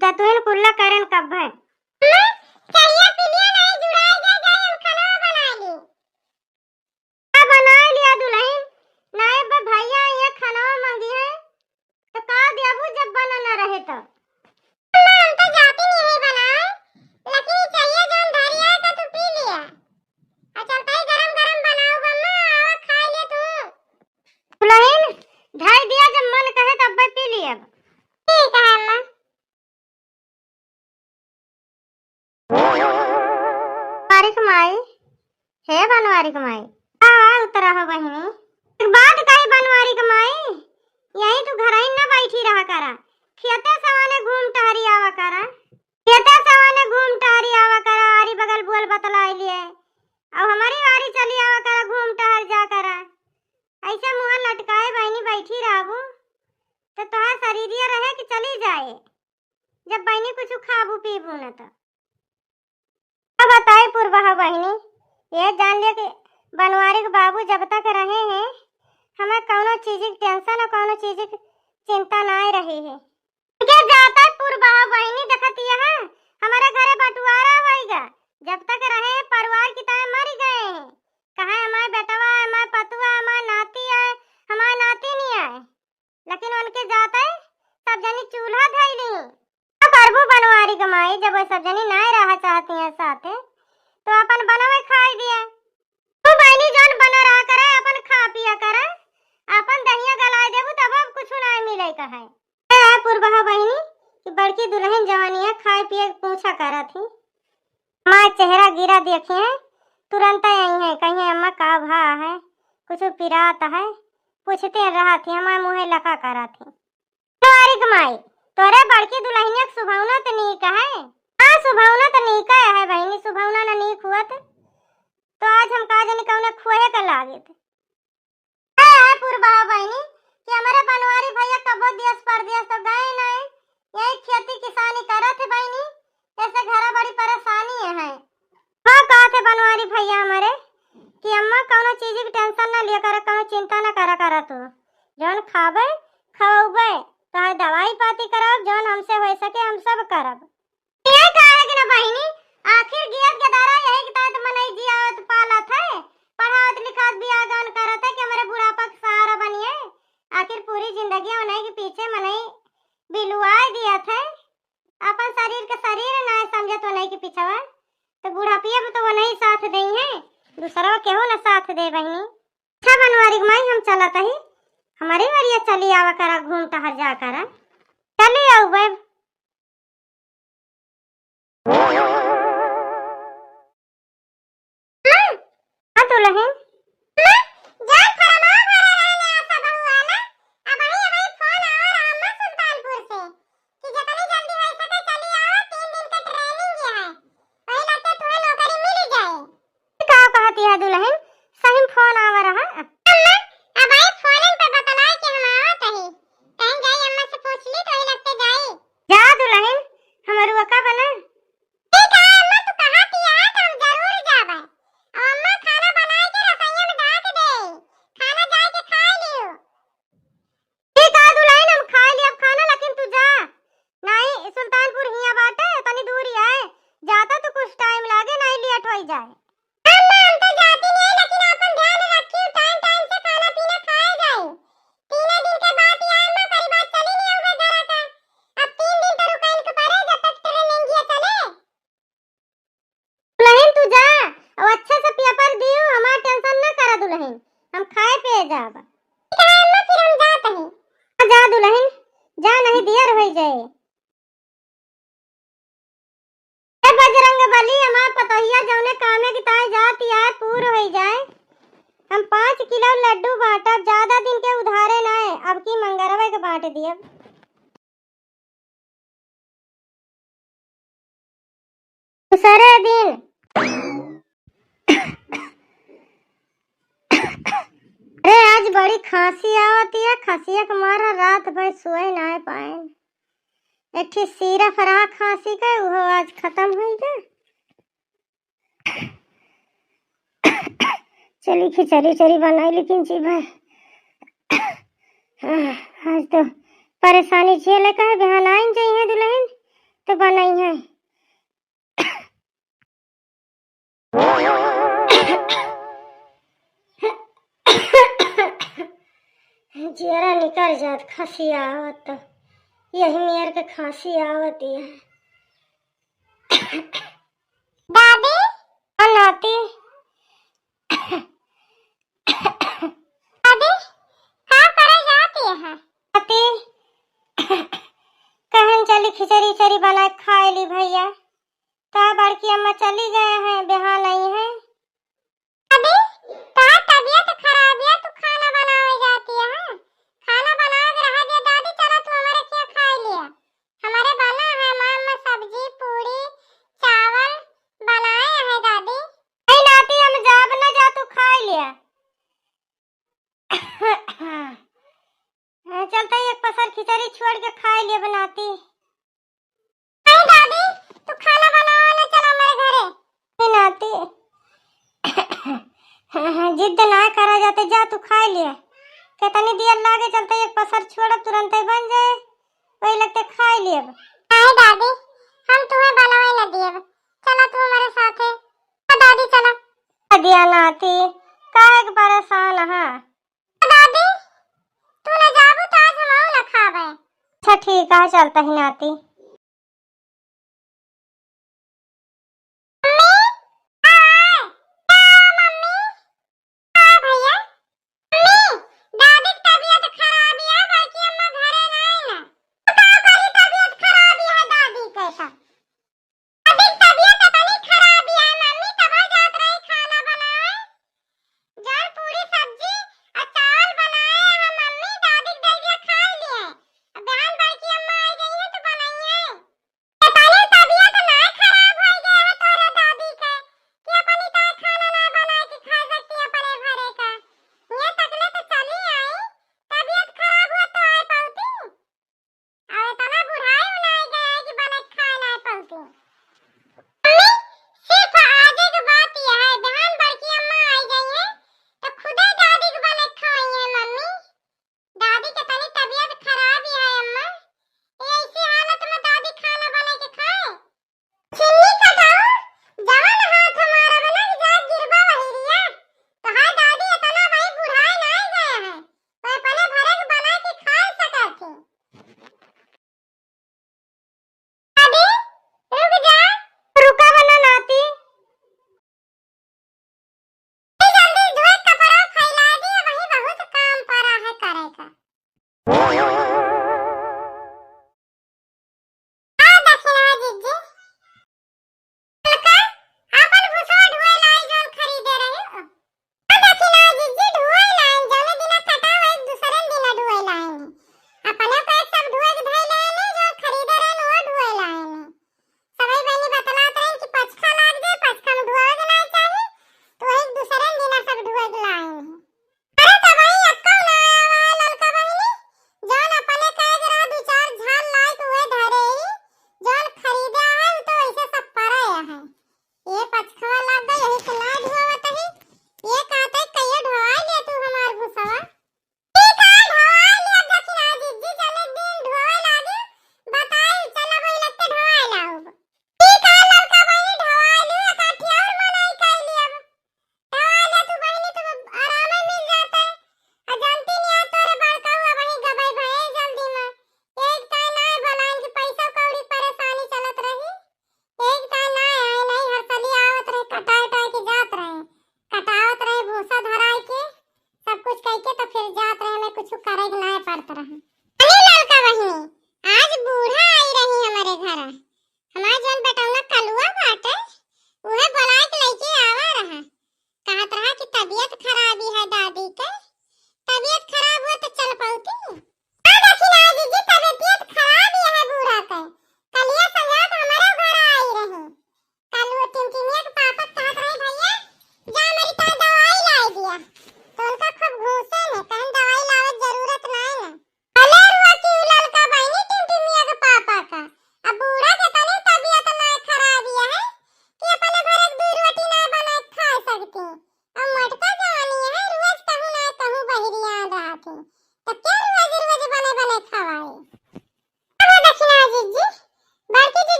तुहन कुल्ला करन कब है चाहिए पिलिया नहीं जुड़ाई दे जाए हम खाना बना ली। बना लिया दुल्हन नहीं बे भैया ये खाना मांगी है तो का देबू जब बना न रहे तो हम तो जाती नहीं बनाए लेकिन चाहिए जोन धरिया का तू पी लिया। चलता ही गरम गरम बनाओ बम्मा आवा खा ले तू। दुल्हन ढाई दिया जब मन कहे तब बे पी लिया। ठीक है अम्मा। बनवारी कमाई है बनवारी कमाई उतरा हो बहिनी एक बात कही बनवारी कमाई यही तू घर ही न बैठी रहा करा खेते सवाने घूम टहरी आवा करा खेते सवाने घूम टहरी आवा करा आरी बगल बोल बतलाई लिए अब हमारी वारी चली आवा करा घूम टहर जा करा ऐसा मुंह लटकाए बहनी बैठी रहबू तो तोहार शरीरिया रहे कि चली जाए जब बहनी कुछ खाबू पीबू न तो बताई पूर्वा बहनी ये जान लिया कि बनवारी के बाबू जब तक रहे हैं हमें कौनो चीज की टेंशन और कौनो चीज की चिंता ना रही है क्या जाता है पूर्वा बहनी देखती है हमारे घरे बंटवारा होएगा जब तक रहे परिवार की तरह मर गए हैं कहा हमारे बेटवा है हमारे पतुआ है हमारे नाती है हमारे नाती नहीं है लेकिन उनके जाते सब जनी चूल्हा धैली करबू बनवारी कमाई जब वो सब जनी ना रहा चाहती हैं साथे तो अपन बनावे खाई दिया तू बहनी जोन बना रहा करे अपन खा पिया करे अपन दहिया गलाए देबू तब अब कुछ ना मिले कहे है पूर्वा बहनी कि बड़की दुल्हन जवानिया खाए पिए पूछा करा थी मां चेहरा गिरा देखे तुरंत आई है कहीं अम्मा का भा है कुछ पिरात है पूछते रहा थी हमारे मुंह लखा करा थी बनवारी कमाई तोरे बड़की दुल्हनिया सुभावना तो नीक है हां सुभावना तो नीक है बहनी सुभावना ना नीक हुआ तो आज हम का जाने कौने खोए का लागे थे है पूर्वा बहनी कि हमारे बनवारी भैया कबो देश परदेश तो गए नहीं यही खेती किसानी करत है बहनी ऐसे घर बड़ी परेशानी है हां कहा थे बनवारी भैया हमारे कि अम्मा कौनो चीज की टेंशन ना लिया करे कौनो चिंता ना करा तू जोन खाबे खाओबे चाहे दवाई पाती करब जोन हमसे हो सके हम सब करब ये काहे कि ना बहिनी आखिर गियत के दारा यही के तहत मनई जियावत पालत है पढ़ावत लिखावत बियाह गान करत है कि हमारे बुढ़ापा का सहारा बनिए आखिर पूरी जिंदगी मनई के पीछे मनई बिलुआई दिया थे अपन शरीर के शरीर ना समझत मनई के पीछे तो बुढ़ापिया में तो वो नहीं साथ देई है दूसरा केहू ना साथ दे बहिनी अच्छा बनवारी माई हम चलत ही हमारी वारिया चली आवा करा घूम टहर जा करा चली आओ बे हां तो लहन जान फरमा भरा रहने आशा बहुआ ना अब हमें फोन आ रहा अम्मा सुल्तानपुर से कि जितनी जल्दी हो सके चली आओ 3 दिन का ट्रेनिंग है वही लगता तुम्हें नौकरी मिल जाए। का कहती है दुल्हन सही फोन आ रहा अम्मा अब आई फोन पे बतला कि हम आवत ही कहीं जाई अम्मा से पूछ ली तो ही लगते जाई जा दुल्हन हमर वका बना ठीक है अम्मा तू कहा थी आ तो हम जरूर जावे अम्मा खाना बनाए के रसोई में डाल दे खाना जाए के खा लियो। ठीक है दुल्हन हम खा लिया खाना लेकिन तू जा नहीं सुल्तानपुर हिया बाटे तनी दूर ही है जाता तो कुछ टाइम लागे नहीं लेट हो जाए अम्मा हम तो जाती नहीं लेकिन अपन ध्यान रखियो टाइम टाइम से खाना पीना खाए जाए 3 दिन के बाद ही अम्मा करी बात चली नहीं होगा घर का अब 3 दिन तो रुकन के पड़े जब तक ट्रेनिंग ये चले। दुल्हन तू जा और अच्छे से पेपर दियो हमार टेंशन ना करा दुल्हन हम खाए पे जाब ठीक है अम्मा फिर हम जाते हैं। जा दुल्हन जा नहीं देर हो जाए ए बजरंग बली हमार पतहिया जौने कामे की ताई जाती है पूर हो जाए हम 5 किलो लड्डू बांटब ज्यादा दिन के उधारे ना है अब की मंगरवा के बांट दियब दूसरे दिन अरे आज बड़ी खांसी आवती है खांसी के मारा रात भर सोए ना पाए एक ठी सिरप रहा खांसी का वो आज खत्म हो गया चली खिचड़ी चली बनाई लेकिन जी भाई आज तो परेशानी झेले का है बिहान आइन चाहिए दुल्हन तो बनाई है। जरा निकल जात खांसी आवत, यही मेर के खांसी आवत है। दादी हाँ नाती। दादी का करे जाती है? नाती कहन चली खिचड़ी चरी बना के खाए ली भैया। ता बड़की अम्मा चली गए हैं, बिहान नहीं है। दादी का तबीयत खराब है, तू खाना बनावे जाती है? खाना बना के रह दिया दादी, चलो तू हमारे क्या खा लिया। हमारे बना है मामा सब्जी पूरी चावल बनाए हैं दादी। नहीं नाती, हम जाब न जा, तू खा लिया। चलता एक पसर खिचड़ी छोड़ के खा लिया बनाती। नहीं दादी तू खाना बनावा ले, चलो हमारे घरे। नहीं नाती, जिद ना करा जाते, जा तू खा लिया। कितनी देर लागे, चलता एक पसर छोड़ तुरंत ही बन जाए, वही लगते खा लिया। नहीं दादी हम तुम्हें बनावे न दिए, चलो तू हमारे साथ है। दादी चलो। दिया नाती, काहे के परेशान है। दादी तू न जाबू तो आज हम न खावे। अच्छा ठीक है, चलता ही नाती।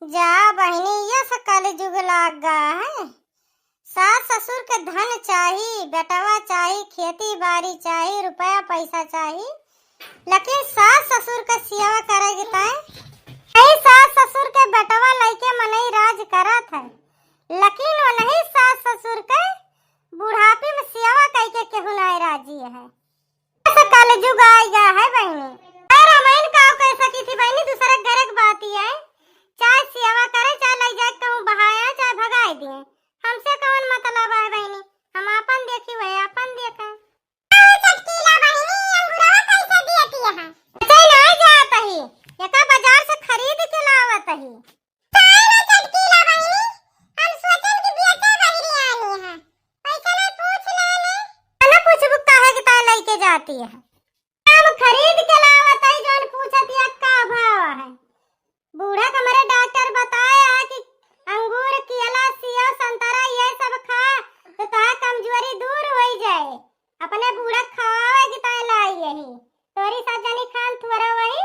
जा बहनी ये सकल जुग लाग गा है। सास ससुर के धन चाही, बेटवा चाही, खेती बाड़ी चाही, रुपया पैसा चाही, लेकिन सास ससुर के सेवा करेगी तय सास ससुर के बेटवा लइके मनई राज करत है, लेकिन वो नहीं सास ससुर के बुढ़ापे में सेवा करके केहू नहीं राजी है। ऐसा कल जुग आएगा है बहनी। रामायण का कह सकी थी बहनी, दूसरा घर की बात ही है। चाहे सेवा करे, चाहे ले जाए कहूँ बहाया, चाहे भगाए दिए, हमसे कौन मतलब है बहनी। हम अपन देखी हुए अपन देखा। चटकीला बहनी अंगूरवा कैसे देती है? नहीं जाता ही एका बाजार से खरीद के लावत ही। सारा चटकीला बहनी हम सोचन कि बेटे बहिरी आनी है, पैसा नहीं पूछ लेने ना पूछबू काहे के ता लेके जाती है। हम खरीद के लावत है, जोन पूछत या का भाव है। बूढ़ा का मेरे डॉक्टर बताया कि अंगूर, केला, सेब, संतरा ये सब खा तो ता कमजोरी दूर हो जाए। अपने बूढ़ा खावे कि ता लाई यही तोरी सजनी खान तुरा वही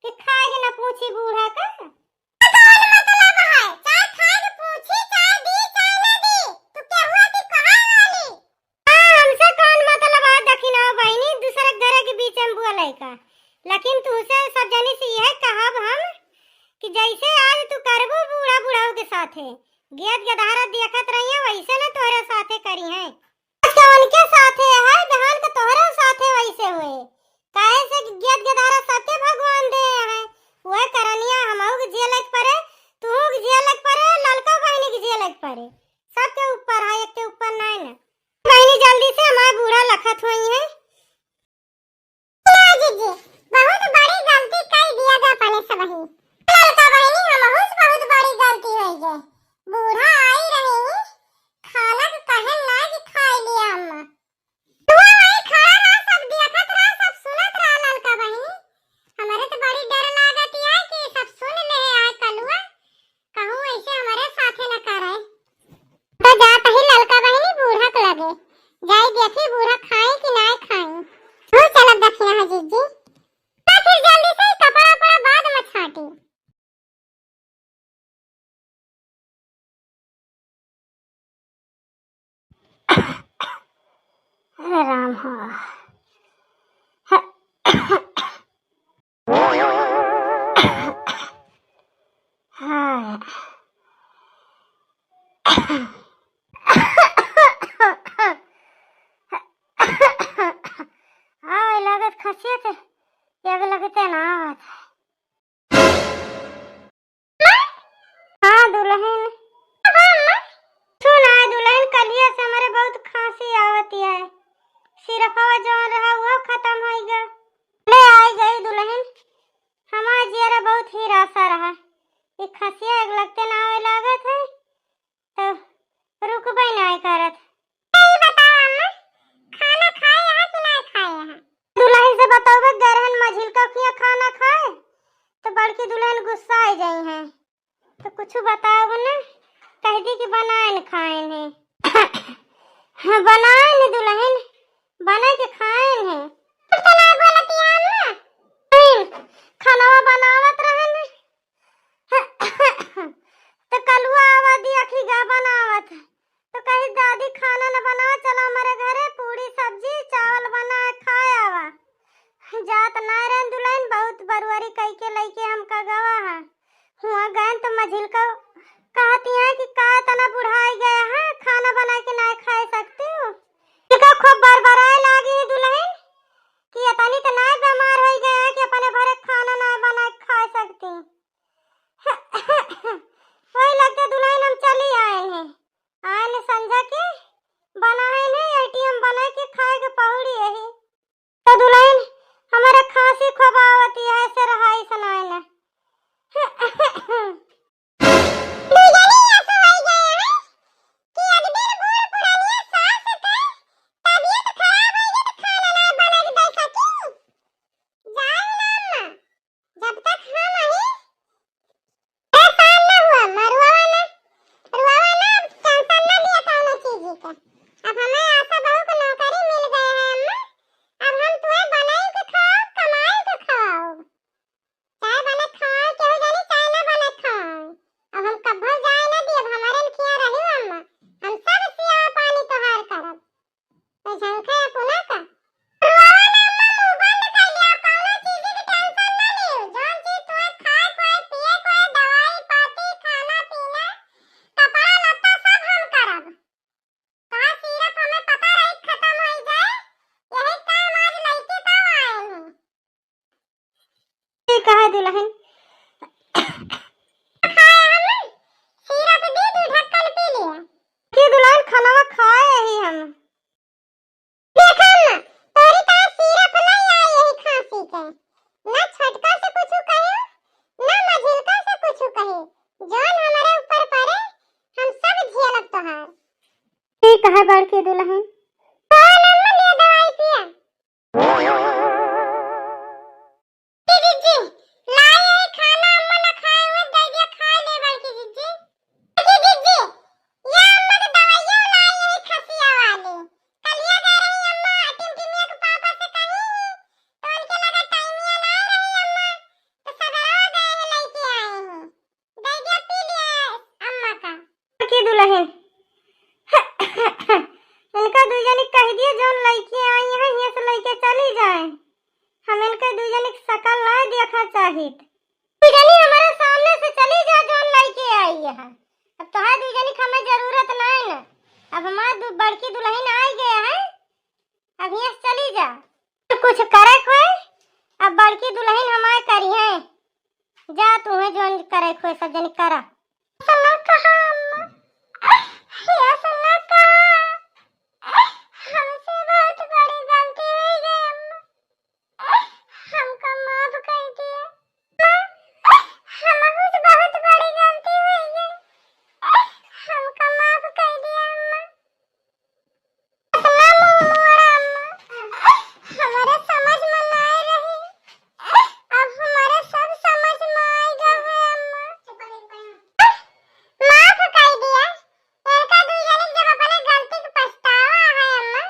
कि खाए न पूछी बूढ़ा का। कौन मतलब है? चाहे खाए के पूछी, चाहे दी चाहे ना दी, तू क्या हुआ कि कहा वाली? हमसे कौन मतलब है दखिना बहनी, दूसरे घर के बीच में बोले का। लेकिन तुसे सब जनी से यह कहब हम कि जैसे आज तू करबू बूढ़ा बूढ़ाओ के साथे गेद गधारा देखत रही है, वैसे न तोहरे साथे करी है। अच्छा उनके साथे है जहां के तोहरे साथे वैसे हुए। काहे से कि गेद गधारा सबके भगवान दे है, वह करनिया हमहु के जे लग पड़े, तू के जे लग पड़े, ललका बहनी के जे लग पड़े, सबके ऊपर है, एक के ऊपर नहीं ना। बहनी जल्दी से हमारा बूढ़ा लखत हुई है। जीजी बहुत बड़ी गलती कर दिया गा अपने से वही। ललका बहनी हमहु से बहुत बड़ी गलती हो गई। बूढ़ा आई रही खाना के कहन ना कि खाई लिया अम्मा, तू वही खड़ा रहा, सब देखत रहा, सब सुनत रहा। ललका बहनी हमारे तो बड़ी डर लागत है कि सब सुन ले आए कलुआ, कहूं ऐसे हमारे साथे न करे। तो जात ही ललका बहनी बूढ़ा के लगे जाई देखी बूढ़ा खाए कि ना खाए। हो चल दक्षिणा है जीजी, तो फिर जल्दी से कपड़ा पड़ा बाद में छाटी। अरे राम हो हाँ लागत खसियत एक लगते ना आवत। हाँ दुल्हन सुना दुल्हन, कलिया से हमारे बहुत खांसी आवती है, सिरफवा जो रहा वो खत्म हो गया, ले आई गई दुल्हन। हमारा जियरा बहुत ही रासा रहा, ये खसिया एक लगते ना आवे लागत है तो रुकबई नहीं करत। नहीं बताओ अम्मा, खाना खाए है कि नहीं खाए है? दुल्हन से बताओगे गरहन मझिल का किया खाना खाए तो बड़की दुल्हन गुस्सा आ जाई है, तो कुछ बताओ ना, कह दी कि बनाए न खाए हैं। हाँ बनाए न दुल्हन, बना के खाए हैं। तो ना बोलती है अम्मा, खाना बनावत रहे न तो कलुआ आवा दिया कि गा बनावत, तो कही दादी खाना न बना, चलो हमारे घरे पूरी सब्जी चावल बना खाए आवा। जात ना रहे दुल्हन, बहुत बरुआरी कह के लइके हम का गवा है हुआ गए तो मझिल का कहती है कि का तना बुढ़ाई गया है, खाना बना के नहीं खा सकती हूँ। इनका खूब बरबराए लागी दुल्हन कि इतनी तो नहीं बीमार हो गया है कि अपने भरे खाना नहीं बना के खा सकती। वही लगते दुल्हन हम चली आए हैं, आए ने समझा के बनाए नहीं एटीएम बना के खाए के पहुड़ी यही। तो दुल्हन हमारे खांसी खूब आवती है, ऐसे रहाई सुनाए ना। ठीक है दुल्हन। सिरप दे दू ढक्कन पी लिया। कि दुल्हन खाना खाए ही हम। देखा ना तोरी तार सिरप नहीं आई यही खांसी के। ना छटका से कुछ कहे ना मझिलका से कुछ कहे। जौन हमारे ऊपर पड़े हम सब झेलब तोहार। ठीक है बड़की दुल्हन। कौन अम्मा ले दवाई पिया। जीजी लाई यही खाना अम्मा ना खाए हुए दे दिया खा ले बड़की जीजी। जीजी ये अम्मा की दवाइयां लाई यही खसिया वाली। कलिया दे रही अम्मा टिमटिमिया के पापा से कहीं तो उनके लगा टाइमिया ना रही अम्मा तो सगरा गए हैं लेके आए हैं। दे दिया पी लिया अम्मा का। बड़की दुल्हन इनका दुजनी कह दिए जौन लड़की आई है यहाँ से लेके चली जाए। हम इनके दुजनी की शकल ना देखा चाहित। दुजनी हमारे सामने से चली जा जौन लड़की आई है। अब तोहार दुजनी की हमें जरूरत नहीं ना। अब हमार बड़की दुल्हन आ गया है। अब यहाँ से चली जा। तो कुछ करे खोए अब बड़की दुल्हन हमारे करी है। जा तुम्हें जौन करे खोए सब जनी करा। सला कहा अम्मा या सला कहा हमसे बहुत बड़ी गलती हो गई अम्मा। हमको माफ कर दिया। हमसे बहुत बड़ी गलती हो गई। हमको माफ कर दिया अम्मा। असला मोरा अम्मा हमारे समझ में नहीं रही। अब हमारे सब समझ में आएगा है अम्मा। माफ कर दिया। इनका दुजनी जब अपने गलती का पछतावा है अम्मा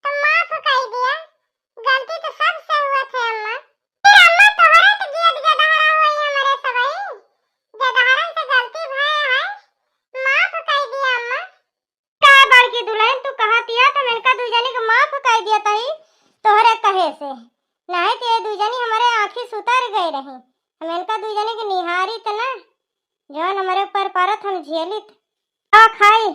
तो माफ कर दिया। गलती तो सबसे हुआ थे अम्मा। फिर अम्मा तोहरे तो जियत गदहरा हुई हमारे सबई। गदहरन से गलती भय है माफ कर दिया अम्मा। का बड़की दुल्हन तू कहा तिया तो इनका दुजनी को माफ कर दिया तही तोहरे कहे से। नहीं तो ये दुजनी हमारे आँखी सुतर गई रही। हम इनका दुजनी के निहारी त ना जौन हमारे ऊपर परत हम झेलित। खाई